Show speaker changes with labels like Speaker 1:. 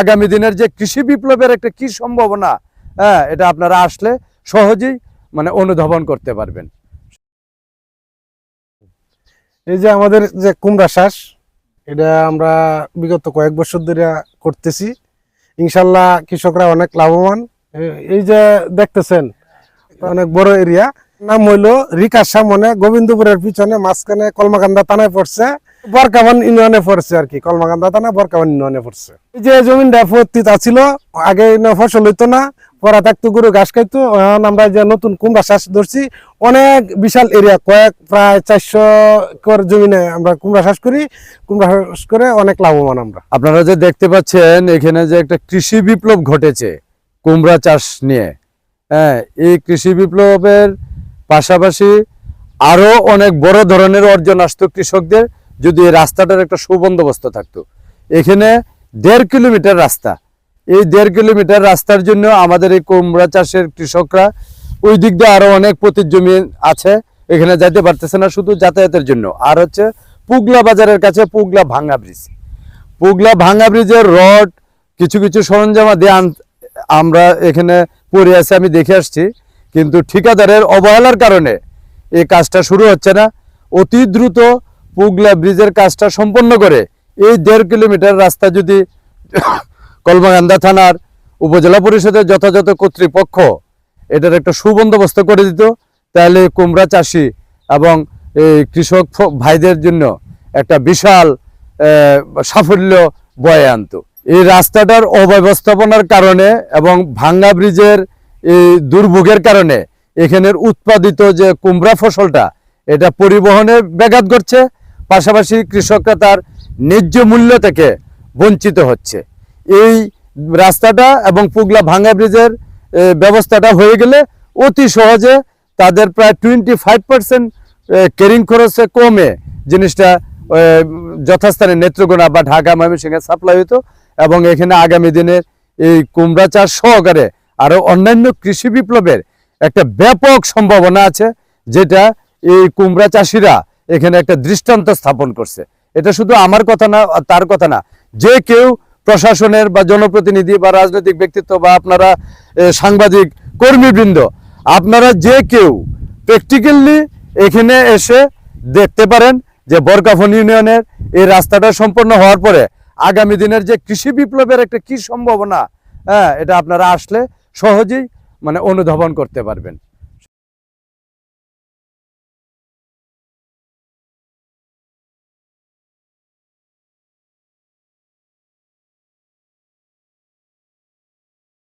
Speaker 1: আগামী দিনের যে কৃষি বিপ্লবের একটা কি সম্ভাবনা, হ্যাঁ, এটা আপনারা আসলে সহজেই মানে অনুধাবন করতে পারবেন।
Speaker 2: এই যে আমাদের যে কুমড়া চাষ, এটা আমরা বিগত কয়েক বছর ধরে করতেছি। ইনশাল্লাহ কৃষকরা অনেক লাভবান। এই যে দেখতেছেন অনেক বড় এরিয়া, নাম হইলো রিকার সামনে গোবিন্দপুরের পিছনে মাঝখানে কলমাকান্দা থানায় পড়ছে, বরকাবান ইউনিয়নে পড়ছে আর কি। কলমাকান্দা থানা বরকাবান ইউনিয়নে পড়ছে। এই যে জমিনটা পতিত ছিল, আগে ফসল হইতো না, পরা থাকতো, গরু ঘাস খাইতো। এখন আমরা যে নতুন কুমড়া চাষ ধরছি, অনেক বিশাল এরিয়া, প্রায় 400 একর জমিনে আমরা কুমড়া চাষ করি। কুমড়া চাষ করে অনেক লাভবান আমরা।
Speaker 1: আপনারা যে দেখতে পাচ্ছেন এখানে যে একটা কৃষি বিপ্লব ঘটেছে কুমড়া চাষ নিয়ে, হ্যাঁ, এই কৃষি বিপ্লবের পাশাপাশি আরো অনেক বড় ধরনের অর্জন আসতো কৃষকদের যদি এই রাস্তাটার একটা সুবন্দোবস্ত থাকতো। এখানে 1.5 কিলোমিটার রাস্তা, এই 1.5 কিলোমিটার রাস্তার জন্য আমাদের এই কুমড়া চাষের কৃষকরা ওই দিক দিয়ে আরো অনেক পতিত জমি আছে, এখানে যাইতে পারতেছে না শুধু যাতায়াতের জন্য। আর হচ্ছে পুগলা বাজারের কাছে পুগলা ভাঙ্গা ব্রিজ, পুগলা ভাঙ্গা ব্রিজের রড কিছু কিছু সরঞ্জামাদি আমরা এখানে পড়ে আছে, আমি দেখে আসছি, কিন্তু ঠিকাদারের অবহেলার কারণে এই কাজটা শুরু হচ্ছে না। অতি দ্রুত পুগলা ব্রিজের কাজটা সম্পন্ন করে এই 1.5 কিলোমিটার রাস্তা যদি কলমাকান্দা থানার উপজেলা পরিষদের যথাযথ কর্তৃপক্ষ এটার একটা সুবন্দোবস্ত করে দিত, তাহলে কুমড়া চাষি এবং এই কৃষক ভাইদের জন্য একটা বিশাল সাফল্য বয়ে আনতো। এই রাস্তাটার অব্যবস্থাপনার কারণে এবং ভাঙ্গা ব্রিজের এই দুর্ভোগের কারণে এখানের উৎপাদিত যে কুমড়া ফসলটা এটা পরিবহনে ব্যাঘাত ঘটছে, পাশাপাশি কৃষকরা তার ন্যায্য মূল্য থেকে বঞ্চিত হচ্ছে। এই রাস্তাটা এবং পুগলা ভাঙ্গা ব্রিজের ব্যবস্থাটা হয়ে গেলে অতি সহজে তাদের প্রায় 25% ক্যারিং খরচে কমে জিনিসটা যথাস্থানে নেত্রকোনা বা ঢাকা ময়মনসিংহে সাপ্লাই হতো, এবং এখানে আগামী দিনে এই কুমড়া চাষ সহকারে আরো অন্যান্য কৃষি বিপ্লবের একটা ব্যাপক সম্ভাবনা আছে, যেটা এই কুমড়া চাষিরা এখানে একটা দৃষ্টান্ত স্থাপন করছে। এটা শুধু আমার কথা না, তার কথা না, যে কেউ প্রশাসনের বা জনপ্রতিনিধি বা রাজনৈতিক ব্যক্তিত্ব বা আপনারা সাংবাদিক কর্মীবৃন্দ, আপনারা যে কেউ প্র্যাকটিক্যালি এখানে এসে দেখতে পারেন যে বরকাফন ইউনিয়নের এই রাস্তাটা সম্পন্ন হওয়ার পরে আগামী দিনের যে কৃষি বিপ্লবের একটা কি সম্ভাবনা, হ্যাঁ, এটা আপনারা আসলে সহজেই মানে অনুধাবন করতে পারবেন।